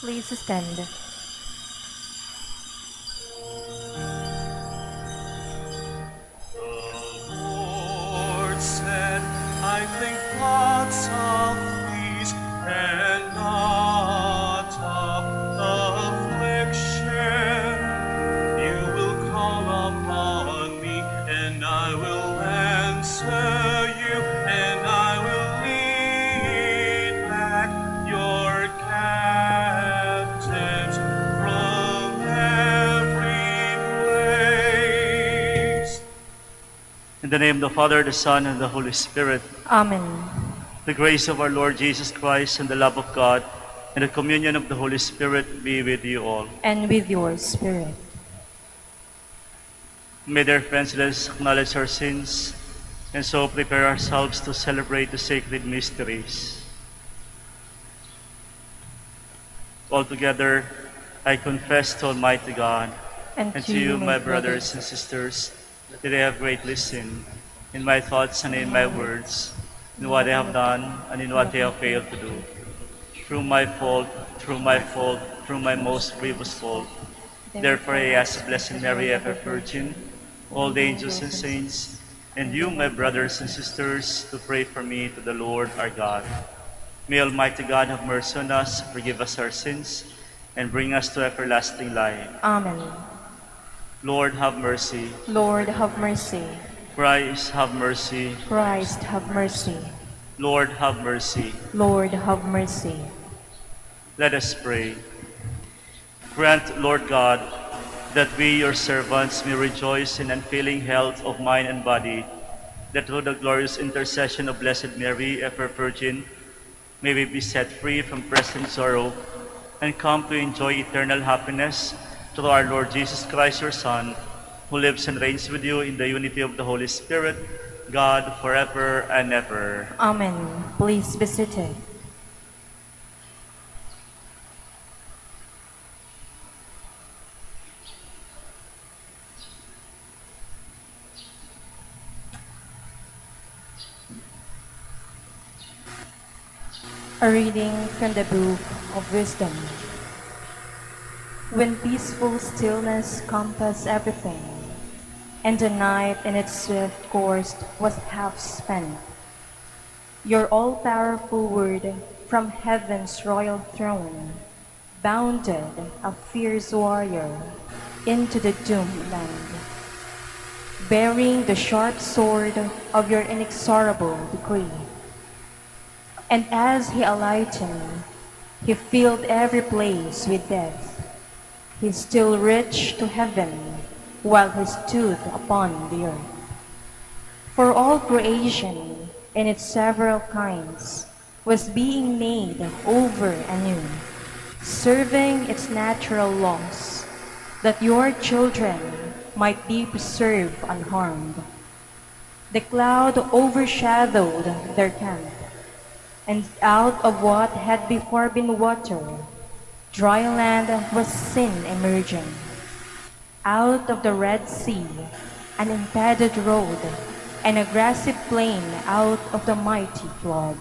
Please stand. The Lord said, I think thoughts of peace and not of affliction. You will call upon me, and I will answer you, and I will lead back your captives from every place. In the name of the Father, the Son, and the Holy Spirit, Amen. the grace of our Lord Jesus Christ and the love of God and the communion of the Holy Spirit be with you all. And with your spirit. May, dear friends, let us acknowledge our sins and so prepare ourselves to celebrate the sacred mysteries. Altogether, I confess to Almighty God and to you, my brothers and sisters, that I have greatly sinned in my thoughts and in my words, in what I have done and in what I have failed to do. Through my fault, through my most grievous fault. Therefore I ask Blessed Mary, ever Virgin, all the angels and saints, and you, my brothers and sisters, to pray for me to the Lord our God. May Almighty God have mercy on us, forgive us our sins, and bring us to everlasting life. Amen. Lord, have mercy. Lord, have mercy. Christ, have mercy. Christ, have mercy. Lord, have mercy. Lord, have mercy. Let us pray. Grant, Lord God, that we, your servants, may rejoice in unfailing health of mind and body, that through the glorious intercession of Blessed Mary, ever Virgin, may we be set free from present sorrow and come to enjoy eternal happiness through our Lord Jesus Christ, your Son, who lives and reigns with you in the unity of the Holy Spirit, God, forever and ever. Amen. Please be seated. A reading from the Book of Wisdom. When peaceful stillness compassed everything, and the night in its swift course was half spent, your all-powerful word from heaven's royal throne bounded a fierce warrior into the doomed land, bearing the sharp sword of your inexorable decree. And as he alighted, he filled every place with death. He still reached to heaven while he stood upon the earth. For all creation in its several kinds was being made over anew, serving its natural laws, that your children might be preserved unharmed. The cloud overshadowed their camp, and out of what had before been water, dry land was seen emerging. Out of the Red Sea, an impeded road, and a grassy plain out of the mighty flood.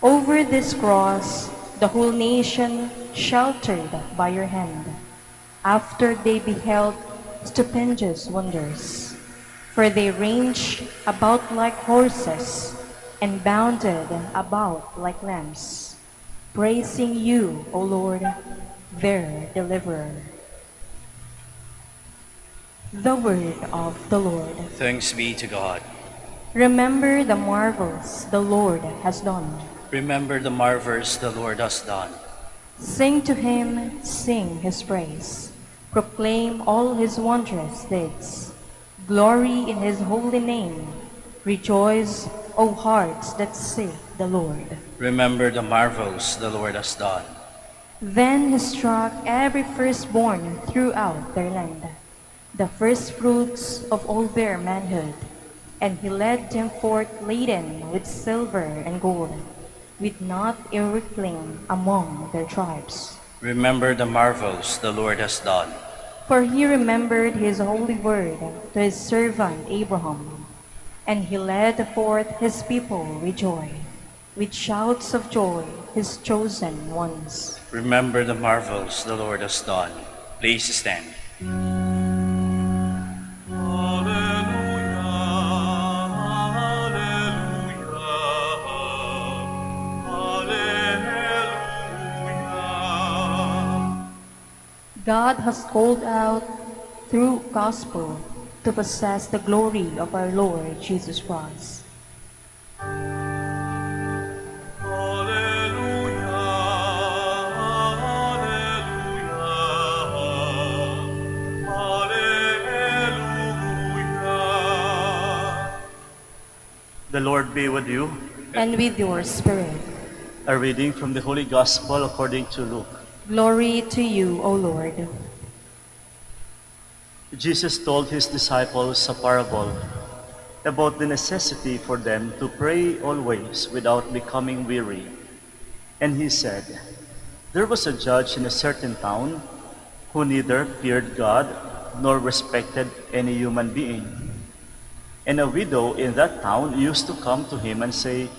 Over this cross, the whole nation sheltered by your hand, after they beheld stupendous wonders. For they ranged about like horses, and bounded about like lambs, praising you, O Lord, their deliverer. The word of the Lord. Thanks be to God. Remember the marvels the Lord has done. Remember the marvels the Lord has done. Sing to him, sing his praise. Proclaim all his wondrous deeds. Glory in his holy name. Rejoice, O hearts that seek the Lord. Remember the marvels the Lord has done. Then he struck every firstborn throughout their land, the first fruits of all their manhood, and he led them forth laden with silver and gold, with not a weakling among their tribes. Remember the marvels the Lord has done. For he remembered his holy word to his servant Abraham, and he led forth his people with joy. with shouts of joy, his chosen ones. Remember the marvels the Lord has done. Please stand. Hallelujah, hallelujah, hallelujah. God has called out through gospel to possess the glory of our Lord Jesus Christ. Hallelujah, hallelujah. The Lord be with you. And with your spirit. A reading from the Holy Gospel according to Luke. Glory to you, O Lord. Jesus told his disciples a parable about the necessity for them to pray always without becoming weary. And he said, "There was a judge in a certain town who neither feared God nor respected any human being. And a widow in that town used to come to him and say,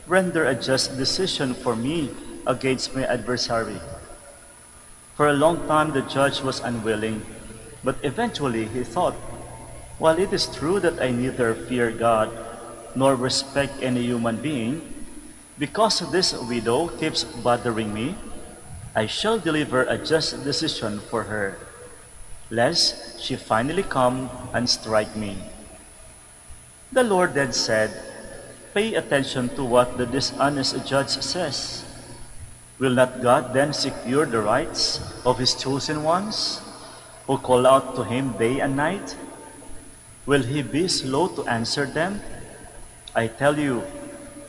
'Render a just decision for me against my adversary.' For a long time the judge was unwilling, but eventually he thought, 'While it is true that I neither fear God nor respect any human being, because this widow keeps bothering me, I shall deliver a just decision for her, lest she finally come and strike me.' The Lord then said, 'Pay attention to what the dishonest judge says. Will not God then secure the rights of his chosen ones, who call out to him day and night? Will he be slow to answer them? I tell you,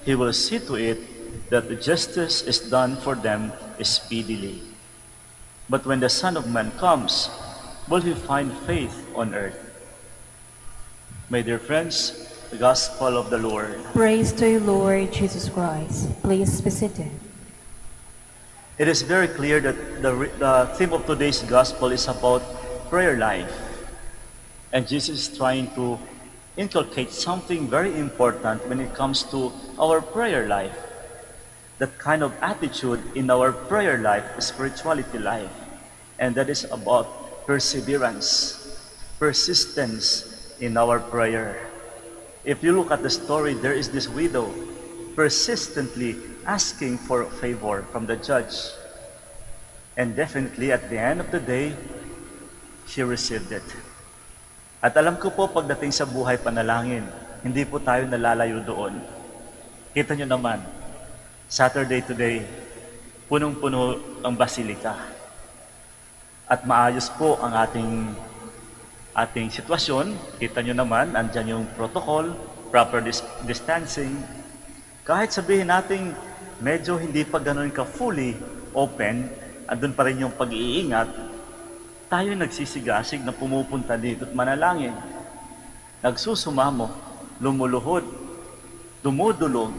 he will see to it that justice is done for them speedily. But when the Son of Man comes, will he find faith on earth?'" My dear friends, the Gospel of the Lord. Praise to you, Lord Jesus Christ. Please be seated. It is very clear that the theme of today's Gospel is about prayer life. And Jesus is trying to inculcate something very important when it comes to our prayer life. That kind of attitude in our prayer life, spirituality life. And that is about perseverance, persistence in our prayer. If you look at the story, there is this widow persistently asking for a favor from the judge. And definitely at the end of the day, she received it. At alam ko po, pagdating sa buhay panalangin, hindi po tayo nalalayo doon. Kita nyo naman, Saturday today, punong-puno ang basilika. At maayos po ang ating sitwasyon. Kita nyo naman, andyan yung protocol, proper distancing. Kahit sabihin natin, medyo hindi pa ganun ka fully open, andun pa rin yung pag-iingat, tayo nagsisigasig na pumupunta dito at manalangin. Nagsusumamo, lumuluhod, dumudulog,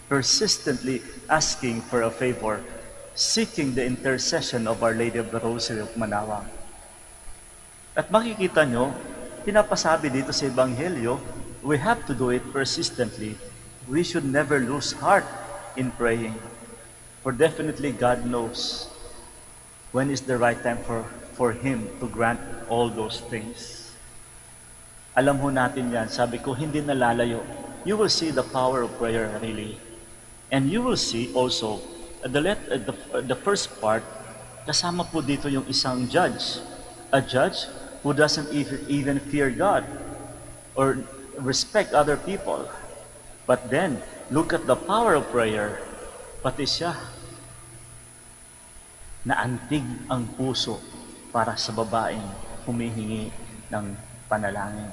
persistently asking for a favor, seeking the intercession of Our Lady of the Rosary of Manaoag. At makikita nyo, pinapasabi dito sa Ebanghelyo, we have to do it persistently. We should never lose heart in praying. For definitely God knows when is the right time for Him to grant all those things. Alam ho natin yan. Sabi ko, hindi nalalayo. You will see the power of prayer really. And you will see also, the first part, kasama po dito yung isang judge. A judge who doesn't even fear God or respect other people. But then, look at the power of prayer. Pati siya, naantig ang puso para sa babaeng humihingi ng panalangin.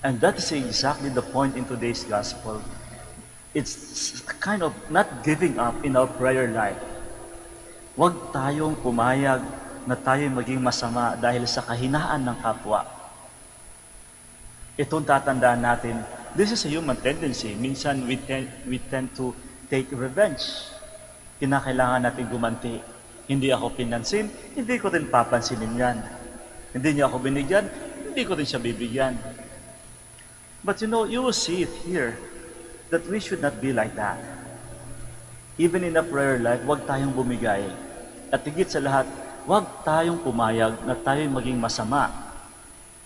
And that is exactly the point in today's gospel. It's kind of not giving up in our prayer life. Huwag tayong pumayag na tayo maging masama dahil sa kahinaan ng kapwa. Itong tatandaan natin, this is a human tendency. Minsan we tend to take revenge. Kinakailangan natin gumanti. Hindi ako pinansin, hindi ko rin papansinin yan. Hindi niya ako binigyan, hindi ko rin siya bibigyan. But you know, you will see it here. that we should not be like that. Even in a prayer life, huwag tayong bumigay. At higit sa lahat, huwag tayong pumayag na tayo'y maging masama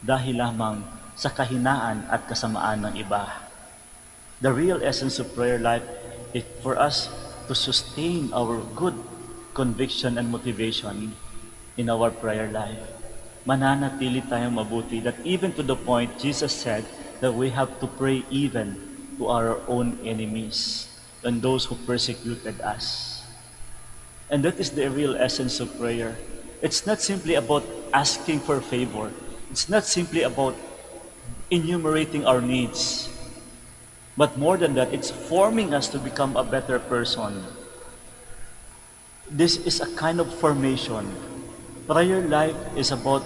dahil lamang sa kahinaan at kasamaan ng iba. The real essence of prayer life is for us to sustain our good conviction and motivation in our prayer life. Mananatili tayong mabuti, that even to the point Jesus said that we have to pray even to our own enemies and those who persecuted us. And that is the real essence of prayer. It's not simply about asking for favor. It's not simply about enumerating our needs. But more than that, it's forming us to become a better person. This is a kind of formation. Prayer life is about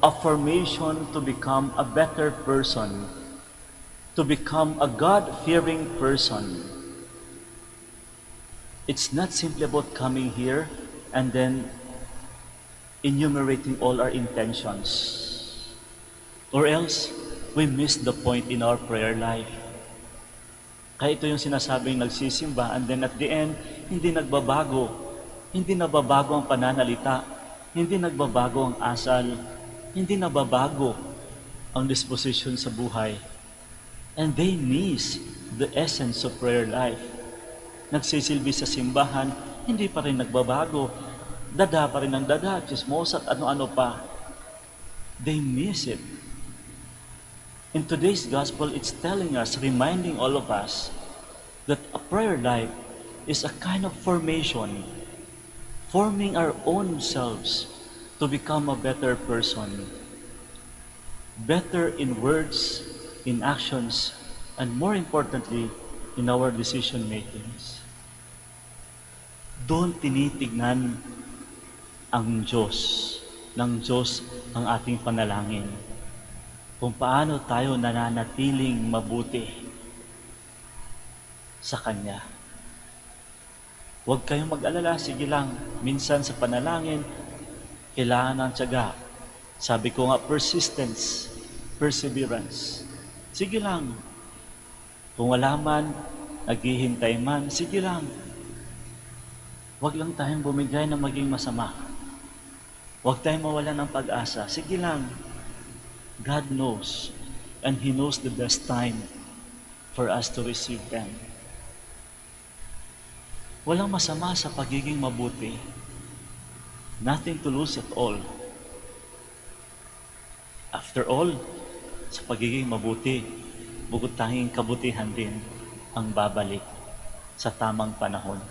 a formation to become a better person, to become a God-fearing person. It's not simply about coming here and then enumerating all our intentions. Or else, we miss the point in our prayer life. Kaya ito yung sinasabing nagsisimba and then at the end, hindi nagbabago. Hindi nababago ang pananalita. Hindi nagbabago ang asal. Hindi nababago ang disposition sa buhay. And they miss the essence of prayer life. Nagsisilbi sa simbahan, hindi pa rin nagbabago. Dada pa rin ang dada, chismosa at ano-ano pa. They miss it. In today's gospel, it's telling us, reminding all of us, that a prayer life is a kind of formation, forming our own selves to become a better person. Better in words, in actions, and more importantly, in our decision makings. Doon tinitignan ang Diyos, ng Diyos ang ating panalangin. Kung paano tayo nananatiling mabuti sa Kanya. Huwag kayong mag-alala, sige lang. Minsan sa panalangin, kailangan ng tiyaga. Sabi ko nga, persistence, perseverance. Sige lang. Kung wala man, naghihintay man, sige lang. Huwag lang tayong bumigay na maging masama. Huwag tayong mawala ng pag-asa. Sige lang. God knows, and He knows the best time for us to receive them. Walang masama sa pagiging mabuti. Nothing to lose at all. After all, sa pagiging mabuti, bukod tanging kabutihan din ang babalik sa tamang panahon.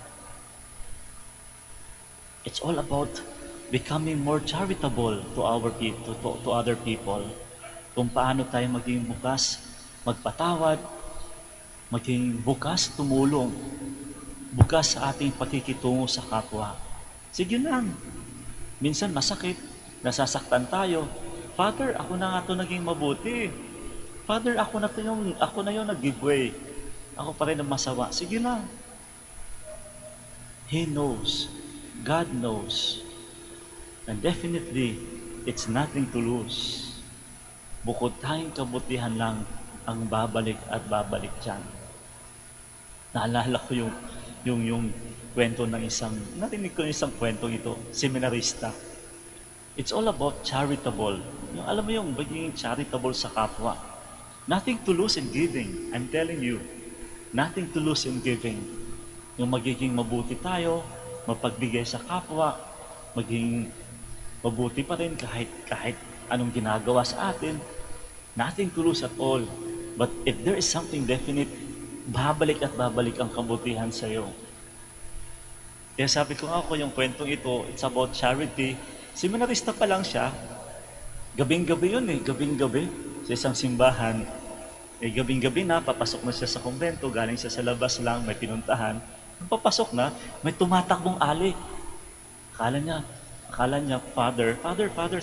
It's all about becoming more charitable to our people, to other people. Kung paano tayo maging bukas, magpatawad, maging bukas tumulong, bukas sa ating pakikitungo sa kapwa. Sige lang. Minsan masakit, nasasaktan tayo. Father, ako na nga ito naging mabuti. Father, ako na yung nag-give way. Ako pa rin ang masawa. Sige lang. He knows. God knows. And definitely, it's nothing to lose. Bukod tayong kabutihan lang ang babalik at babalik dyan. Naalala ko yung kwento ng narinig ko yung isang kwento ito, seminarista. It's all about charitable. Alam mo yung magiging charitable sa kapwa. Nothing to lose in giving. I'm telling you, nothing to lose in giving. Yung magiging mabuti tayo, mapagbigay sa kapwa, maging mabuti pa rin kahit anong ginagawa sa atin. Nothing to lose at all. But if there is something definite, babalik at babalik ang kabutihan sa iyo. Kaya sabi ko nga ako, yung kwentong ito, it's about charity. Seminarista pa lang siya. Gabing-gabi yun gabing-gabi. Sa isang simbahan. Gabing-gabi na, papasok na siya sa kumbento, galing siya sa labas lang, may pinuntahan. Nung papasok na, may tumatakbong ali. Akala niya, Father,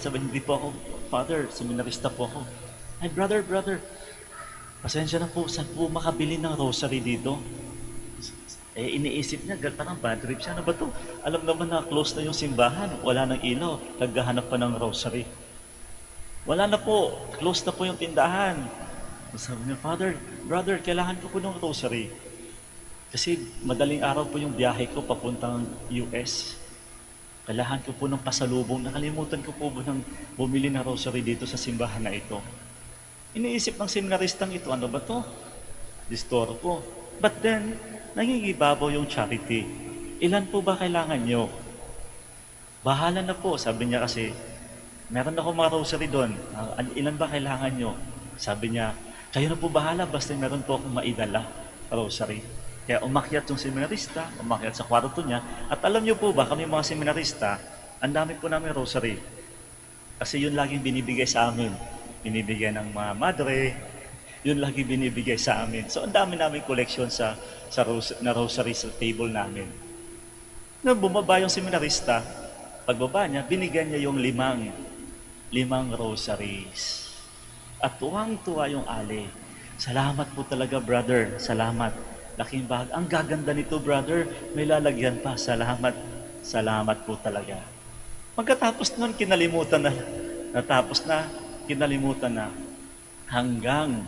sabi, hindi po ako, Father, seminarista po ako. Ay, brother, pasensya na po, saan po makabili ng rosary dito? Iniisip niya, parang bad trip siya. Ano ba to? Alam naman na close na yung simbahan. Wala nang ilaw. Naghahanap pa ng rosary. Wala na po. Close na po yung tindahan. Sabi niya, brother, kailangan ko po ng rosary. Kasi madaling araw po yung biyahe ko papuntang US. Kailangan ko po ng pasalubong. Nakalimutan ko po ng bumili ng rosary dito sa simbahan na ito. Iniisip ng seminaristang ito, ano ba to? Distoro po. But then, nangingibabaw yung charity. Ilan po ba kailangan nyo? Bahala na po, sabi niya kasi. Meron ako mga rosary doon. Ilan ba kailangan nyo? Sabi niya, kayo na po bahala, basta meron po akong maidala rosary. Kaya umakyat yung seminarista, umakyat sa kwarto niya. At alam niyo po ba, kami mga seminarista, ang dami po namin rosary. Kasi yun laging binibigay sa amin. Binibigay ng mga madre, yun lagi binibigay sa amin. So ang dami namin collection na rosary sa table namin. Nung bumaba yung seminarista, pagbaba niya, binigyan niya yung limang rosaries. At tuwang-tuwa yung ali. Salamat po talaga, brother. Salamat. Laking bag. Ang gaganda nito, brother. May lalagyan pa. Salamat. Salamat po talaga. Pagkatapos nun, kinalimutan na. Kinalimutan na. Hanggang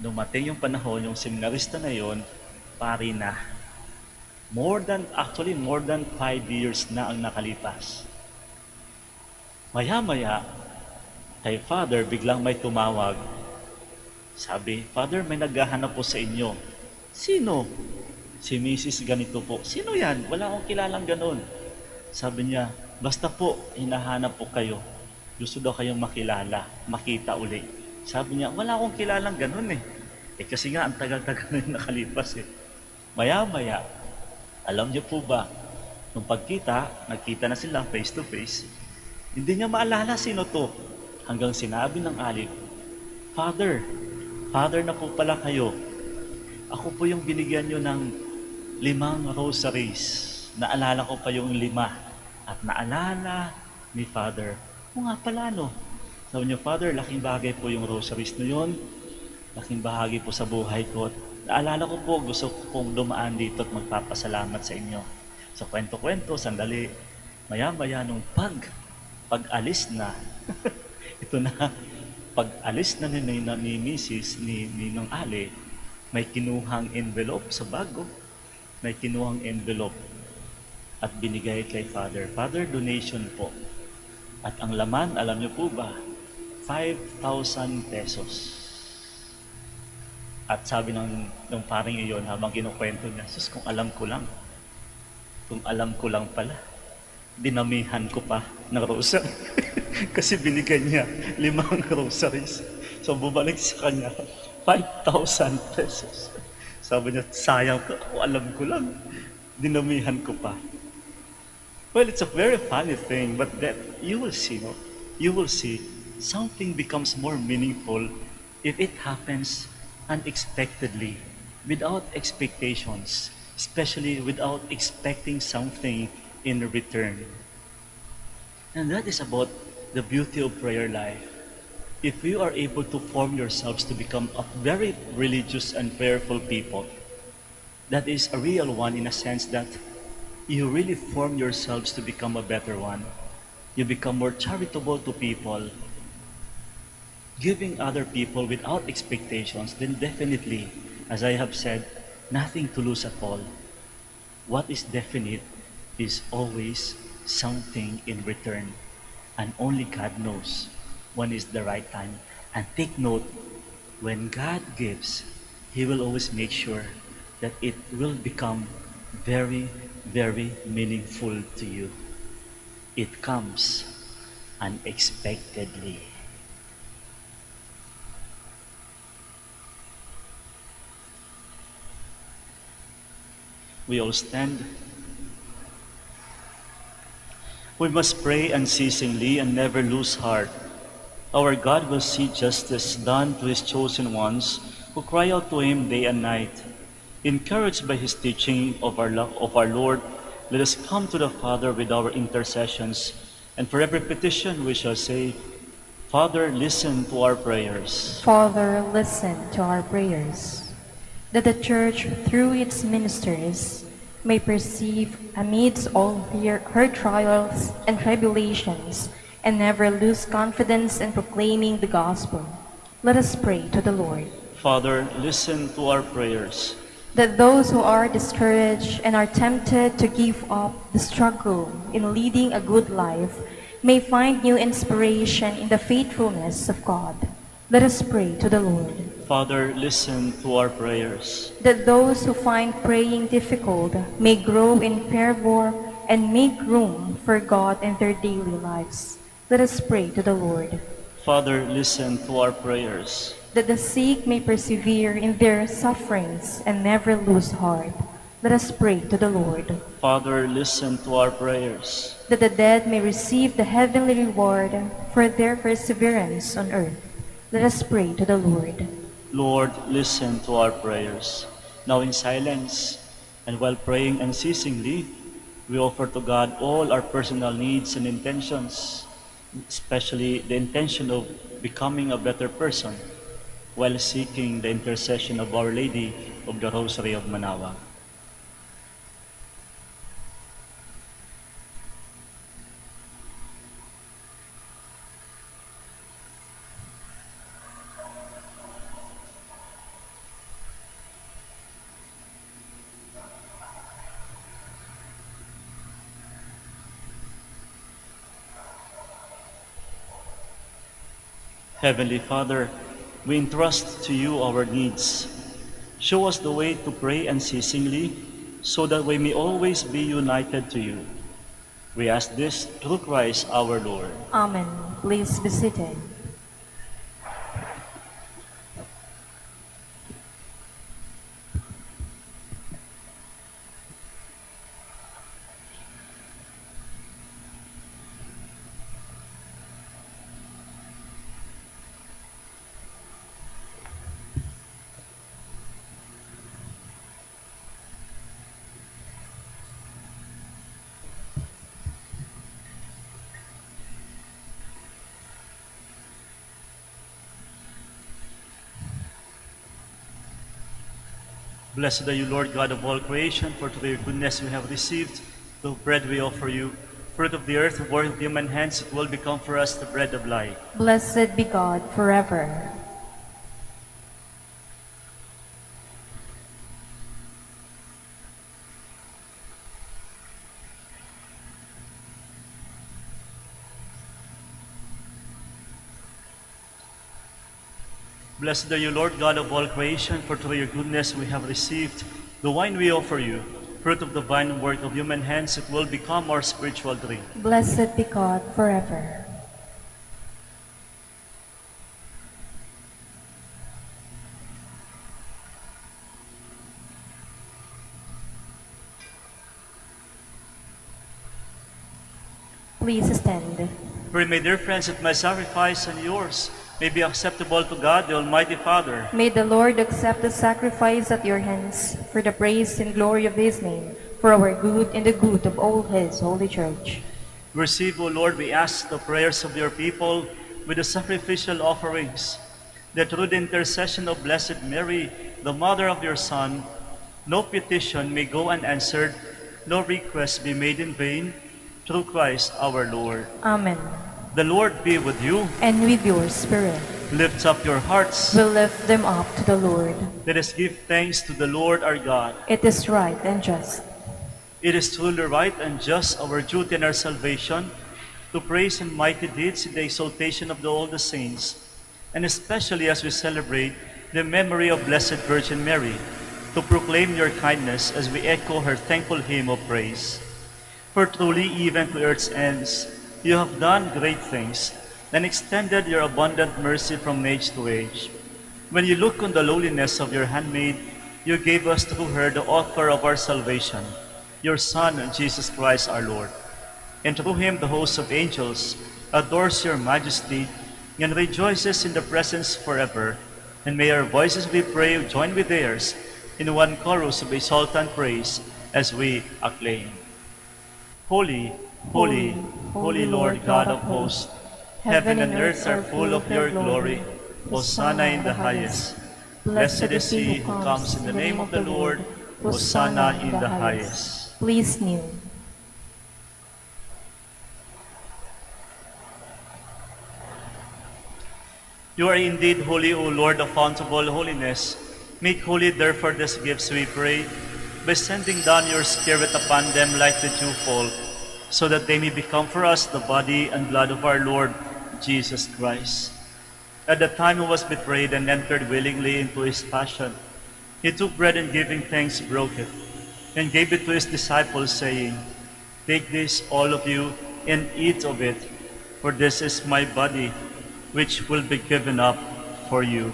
dumating yung panahon, yung seminarista na yon, pari na. More than 5 years na ang nakalipas. Maya-maya, kay Father, biglang may tumawag. Sabi, Father, may naghahanap po sa inyo. Sino? Si Mrs. ganito po. Sino yan? Wala akong kilalang ganun. Sabi niya, basta po, hinahanap po kayo. Gusto daw kayong makita uli. Sabi niya, wala akong kilalang ganun eh. Kasi nga, ang tagal-tagal na yung nakalipas eh. Maya-maya, alam niyo po ba, nung nagkita na sila face to face, hindi niya maalala sino to. Hanggang sinabi ng alip, Father na po pala kayo. Ako po yung binigyan nyo ng 5 rosaries. Naalala ko pa yung 5. At naalala ni Father, nga pala no. Sabi niyo, Father, laking bagay po yung rosaries na yun. Laking bahagi po sa buhay ko. Naalala ko po, gusto ko pong dumaan dito at magpapasalamat sa inyo. Sa kwento-kwento, sandali. Maya-maya nung pag-alis na, ito na, pag-alis na ni Mrs. ni Ninong Ali, may kinuhang envelope sa bago. May kinuhang envelope at binigay kay Father. Father, donation po. At ang laman, alam niyo po ba, 5,000 pesos. At sabi ng paring iyon habang kinukwento niya, sus, kung alam ko lang pala, dinamihan ko pa ng rosary. Kasi binigay niya 5 rosaries. So bumalik sa kanya, 5,000 pesos. Sabi niya, sayang ko, alam ko lang, dinamihan ko pa. Well, it's a very funny thing, but that you will see, something becomes more meaningful if it happens unexpectedly, without expectations, especially without expecting something in return. And that is about the beauty of prayer life. If you are able to form yourselves to become a very religious and prayerful people, that is a real one in a sense that you really form yourselves to become a better one. You become more charitable to people, giving other people without expectations, then definitely, as I have said, nothing to lose at all. What is definite is always something in return, and only God knows when is the right time. And take note, when God gives, He will always make sure that it will become very, very meaningful to you. It comes unexpectedly. We all stand. We must pray unceasingly and never lose heart. Our God will see justice done to His chosen ones who cry out to Him day and night. Encouraged by His teaching of our Lord, let us come to the Father with our intercessions, and for every petition we shall say, Father, listen to our prayers. Father, listen to our prayers. That the Church, through its ministers, may perceive amidst all her trials and tribulations, and never lose confidence in proclaiming the gospel. Let us pray to the Lord. Father, listen to our prayers. that those who are discouraged and are tempted to give up the struggle in leading a good life may find new inspiration in the faithfulness of God. Let us pray to the Lord. Father, listen to our prayers. That those who find praying difficult may grow in fervor and make room for God in their daily lives. Let us pray to the Lord. Father, listen to our prayers. That the sick may persevere in their sufferings and never lose heart. Let us pray to the Lord. Father, listen to our prayers. That the dead may receive the heavenly reward for their perseverance on earth. Let us pray to the Lord. Lord, listen to our prayers. Now in silence, and while praying unceasingly, we offer to God all our personal needs and intentions, especially the intention of becoming a better person, while seeking the intercession of Our Lady of the Rosary of Manaoag. Heavenly Father, we entrust to you our needs. Show us the way to pray unceasingly so that we may always be united to you. We ask this through Christ our Lord. Amen. Please be seated. Blessed are you, Lord God of all creation, for through your goodness we have received the bread we offer you. Fruit of the earth, work of human hands, it will become for us the bread of life. Blessed be God forever. Blessed are you, Lord God of all creation, for through your goodness we have received the wine we offer you. Fruit of the vine, work of human hands, it will become our spiritual drink. Blessed be God forever. Please stand. Pray, my dear friends, that my sacrifice and yours may be acceptable to God, the Almighty Father. May the Lord accept the sacrifice at your hands for the praise and glory of his name, for our good and the good of all his holy church. Receive, O Lord, we ask the prayers of your people with the sacrificial offerings, that through the intercession of Blessed Mary, the mother of your Son, no petition may go unanswered, no request be made in vain, through Christ our Lord. Amen. The Lord be with you. And with your spirit. Lift up your hearts. We lift them up to the Lord. Let us give thanks to the Lord our God. It is right and just. It is truly right and just, our duty and our salvation, to praise and mighty deeds in the exaltation of all the saints, and especially as we celebrate the memory of Blessed Virgin Mary, to proclaim your kindness as we echo her thankful hymn of praise. For truly, even to earth's ends, you have done great things, and extended your abundant mercy from age to age. When you look on the lowliness of your handmaid, you gave us through her the author of our salvation, your Son, Jesus Christ our Lord. And through him the host of angels adores your majesty and rejoices in the presence forever. And may our voices, we pray, join with theirs in one chorus of exultant praise as we acclaim. Holy, holy, holy Lord God of hosts, heaven and earth are full of your glory. Hosanna in the highest. Blessed is he who comes in the name of the Lord. Hosanna in the highest. Please kneel. You are indeed holy, O Lord, the fount of all holiness. Make holy, therefore, these gifts, we pray, by sending down your Spirit upon them like the dewfall, so that they may become for us the body and blood of our Lord Jesus Christ. At the time he was betrayed and entered willingly into his passion, he took bread and giving thanks, broke it, and gave it to his disciples, saying, "Take this, all of you, and eat of it, for this is my body, which will be given up for you."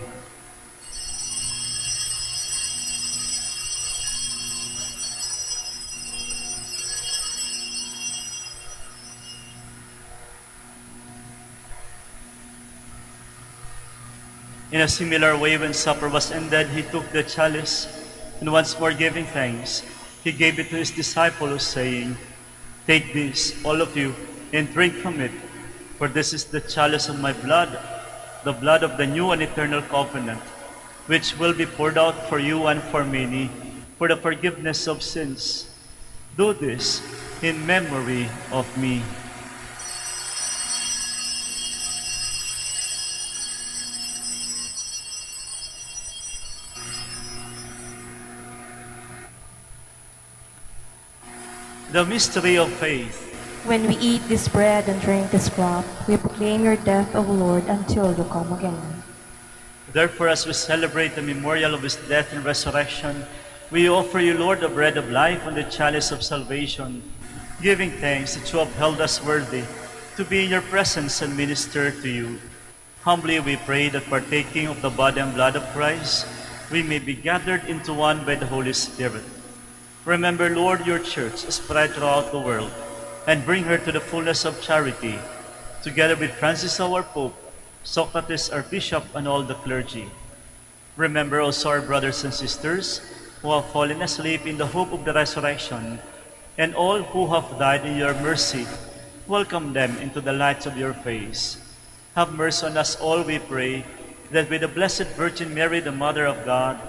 In a similar way, when supper was ended, he took the chalice, and once more giving thanks, he gave it to his disciples, saying, "Take this, all of you, and drink from it, for this is the chalice of my blood, the blood of the new and eternal covenant, which will be poured out for you and for many, for the forgiveness of sins. Do this in memory of me." The mystery of faith. When we eat this bread and drink this cup, we proclaim your death, O Lord, until you come again. Therefore, as we celebrate the memorial of his death and resurrection, we offer you, Lord, the bread of life and the chalice of salvation, giving thanks that you have held us worthy to be in your presence and minister to you. Humbly we pray that partaking of the body and blood of Christ, we may be gathered into one by the Holy Spirit. Remember, Lord, your church spread throughout the world, and bring her to the fullness of charity, together with Francis our Pope, Socrates our Bishop, and all the clergy. Remember also our brothers and sisters who have fallen asleep in the hope of the resurrection, and all who have died in your mercy. Welcome them into the light of your face. Have mercy on us all, we pray, that with the Blessed Virgin Mary, the Mother of God,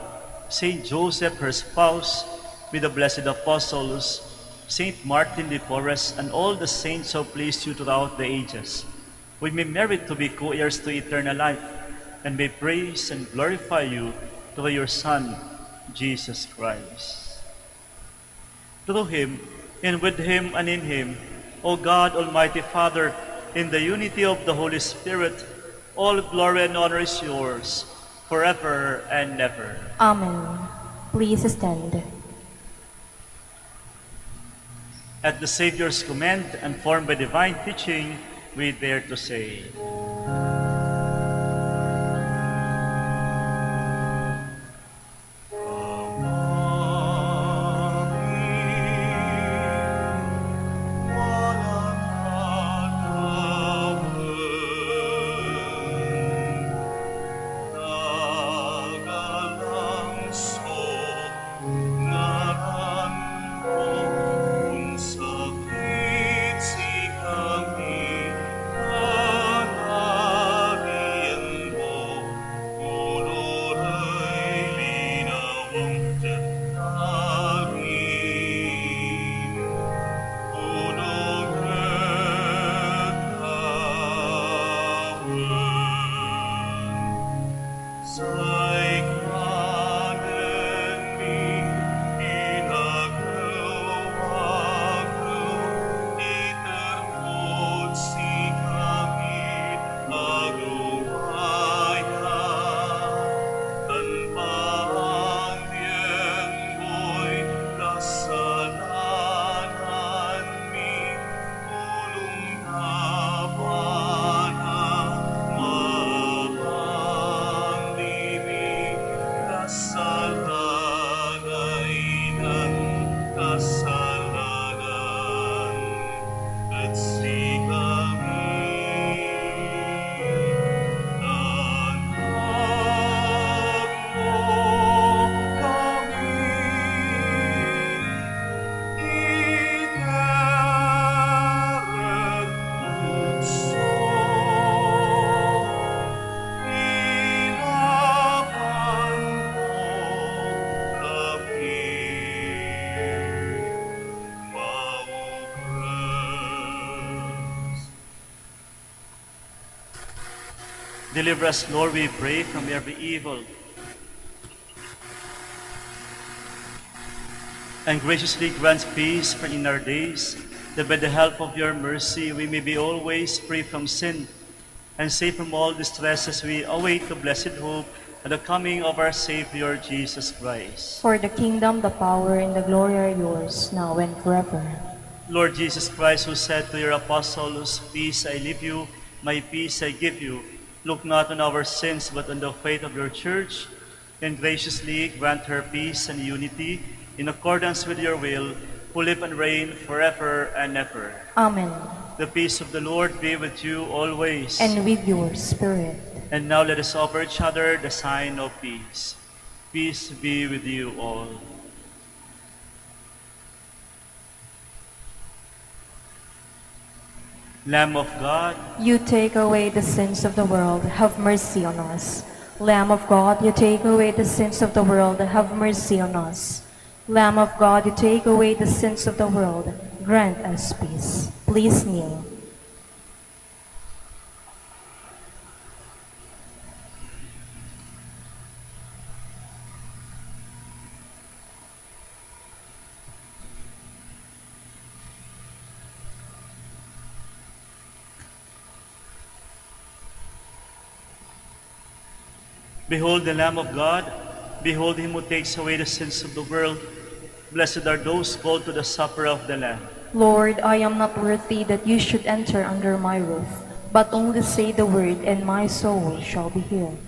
Saint Joseph, her spouse, with the blessed apostles, Saint Martin de Porres, and all the saints who pleased you throughout the ages, we may merit to be co-heirs to eternal life, and may praise and glorify you through your Son, Jesus Christ. Through him, and with him, and in him, O God, Almighty Father, in the unity of the Holy Spirit, all glory and honor is yours, forever and ever. Amen. Please stand. At the Savior's command and formed by divine teaching, we dare to say, Sakit si kami, Deliver us, Lord, we pray, from every evil. And graciously grant peace for in our days, that by the help of your mercy we may be always free from sin and safe from all distresses we await the blessed hope and the coming of our Savior Jesus Christ. For the kingdom, the power, and the glory are yours, now and forever. Lord Jesus Christ, who said to your apostles, "Peace I leave you, my peace I give you," look not on our sins, but on the faith of your church, and graciously grant her peace and unity in accordance with your will, who live and reign forever and ever. Amen. The peace of the Lord be with you always. And with your spirit. And now let us offer each other the sign of peace. Peace be with you all. Lamb of God, You take away the sins of the world, have mercy on us. Lamb of God, you take away the sins of the world, have mercy on us. Lamb of God, you take away the sins of the world, grant us peace. Please kneel. behold the Lamb of God, behold him who takes away the sins of the world. Blessed are those called to the supper of the Lamb. Lord, I am not worthy that you should enter under my roof, but only say the word, and my soul shall be healed.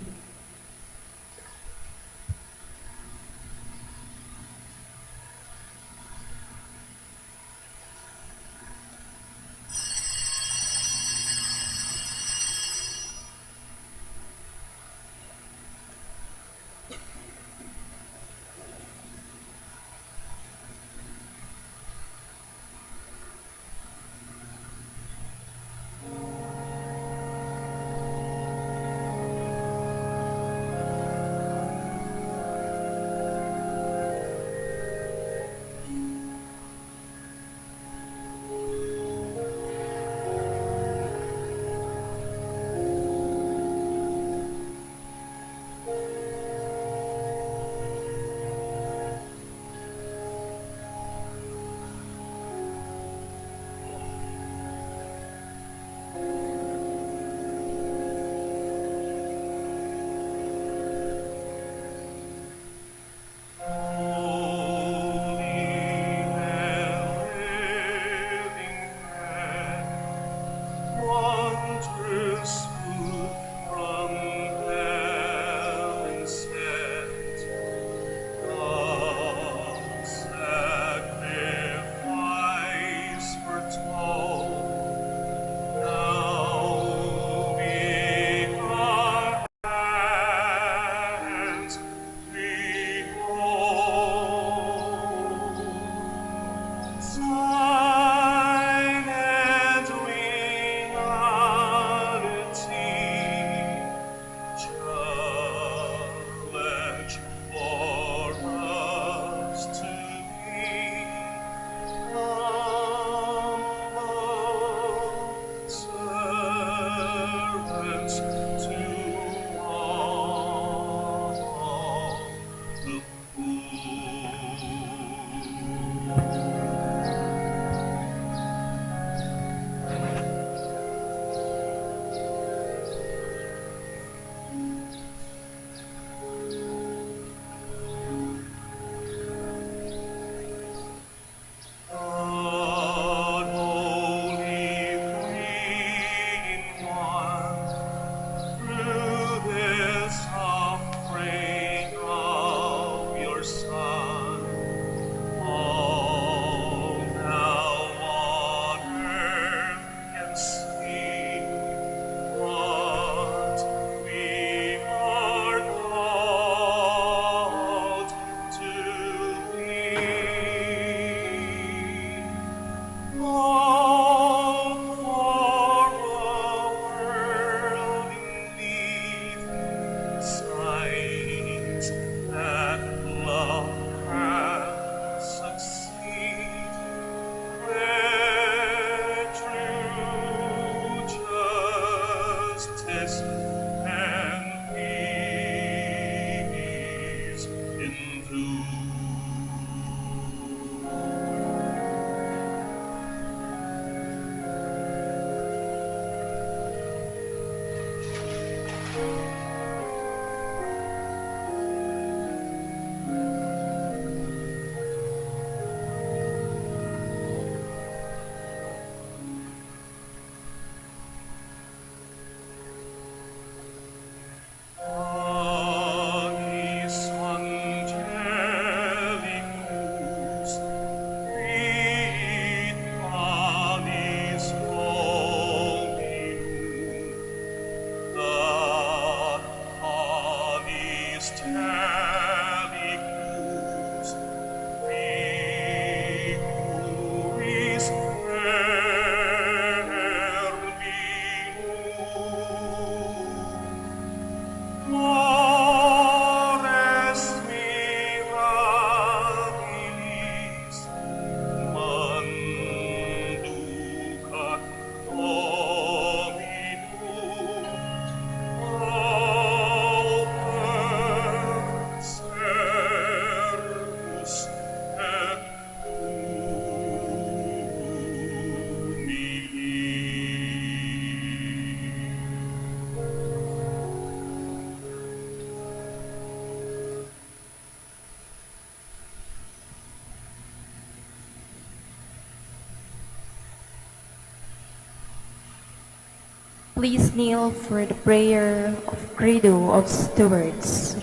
Please kneel for the prayer of Credo of Stewards.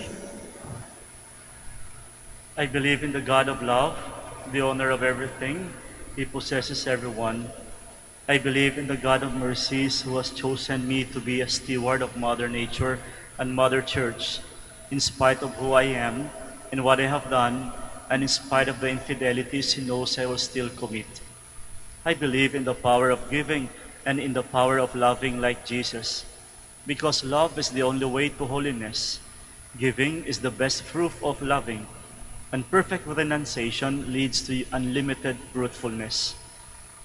I believe in the God of love, the owner of everything. He possesses everyone. I believe in the God of mercies who has chosen me to be a steward of Mother Nature and Mother Church, in spite of who I am and what I have done, and in spite of the infidelities He knows I will still commit. I believe in the power of giving and in the power of loving like Jesus, because love is the only way to holiness. Giving is the best proof of loving, and perfect renunciation leads to unlimited fruitfulness.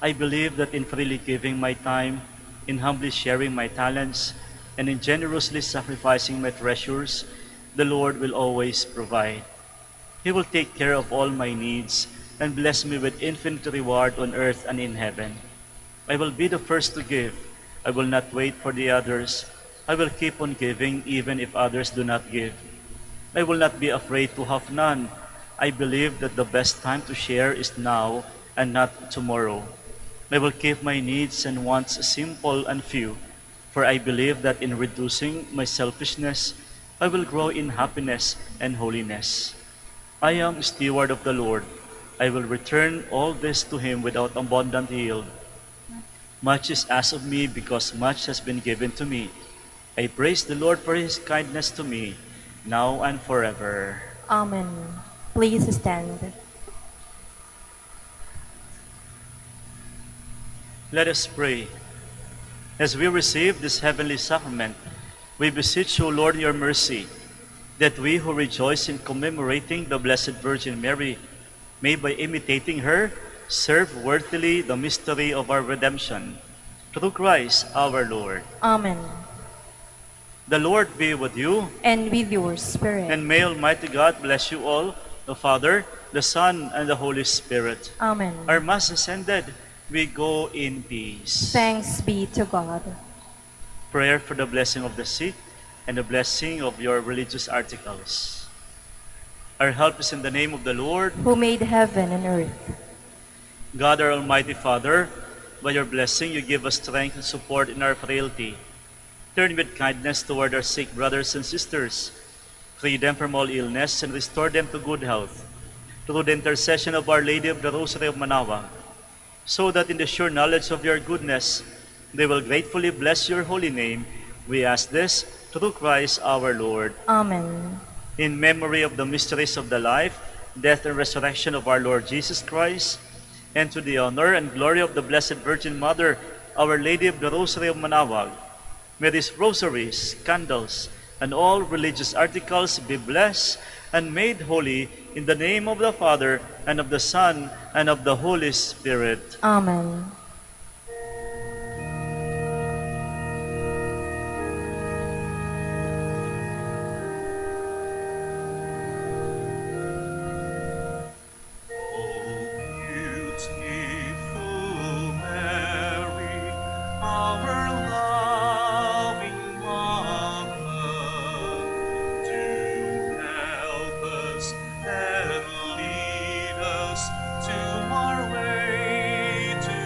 I believe that in freely giving my time, in humbly sharing my talents, and in generously sacrificing my treasures, the Lord will always provide. He will take care of all my needs and bless me with infinite reward on earth and in heaven. I will be the first to give. I will not wait for the others. I will keep on giving even if others do not give. I will not be afraid to have none. I believe that the best time to share is now and not tomorrow. I will keep my needs and wants simple and few, for I believe that in reducing my selfishness, I will grow in happiness and holiness. I am steward of the Lord. I will return all this to Him without abundant yield. Much is asked of me because much has been given to me. I praise the Lord for His kindness to me, now and forever. Amen. Please stand. Let us pray. As we receive this heavenly sacrament, we beseech you, Lord, in your mercy, that we who rejoice in commemorating the Blessed Virgin Mary may, by imitating her, serve worthily the mystery of our redemption. Through Christ our Lord. Amen. The Lord be with you, And with your spirit. and may Almighty God bless you all, the Father, the Son, and the Holy Spirit. Amen. Our Mass is ended. We go in peace. Thanks be to God. Prayer for the blessing of the sick and the blessing of your religious articles. Our help is in the name of the Lord. Who made heaven and earth. God, our Almighty Father, by your blessing you give us strength and support in our frailty. Turn with kindness toward our sick brothers and sisters. Free them from all illness and restore them to good health. Through the intercession of Our Lady of the Rosary of Manaoag, so that in the sure knowledge of your goodness, they will gratefully bless your holy name. We ask this through Christ our Lord. Amen. In memory of the mysteries of the life, death, and resurrection of our Lord Jesus Christ, and to the honor and glory of the Blessed Virgin Mother, Our Lady of the Rosary of Manaoag, may these rosaries, candles, and all religious articles be blessed and made holy in the name of the Father, and of the Son, and of the Holy Spirit. Amen. Beautiful Mary, our loving Mother, do help us and lead us to our way to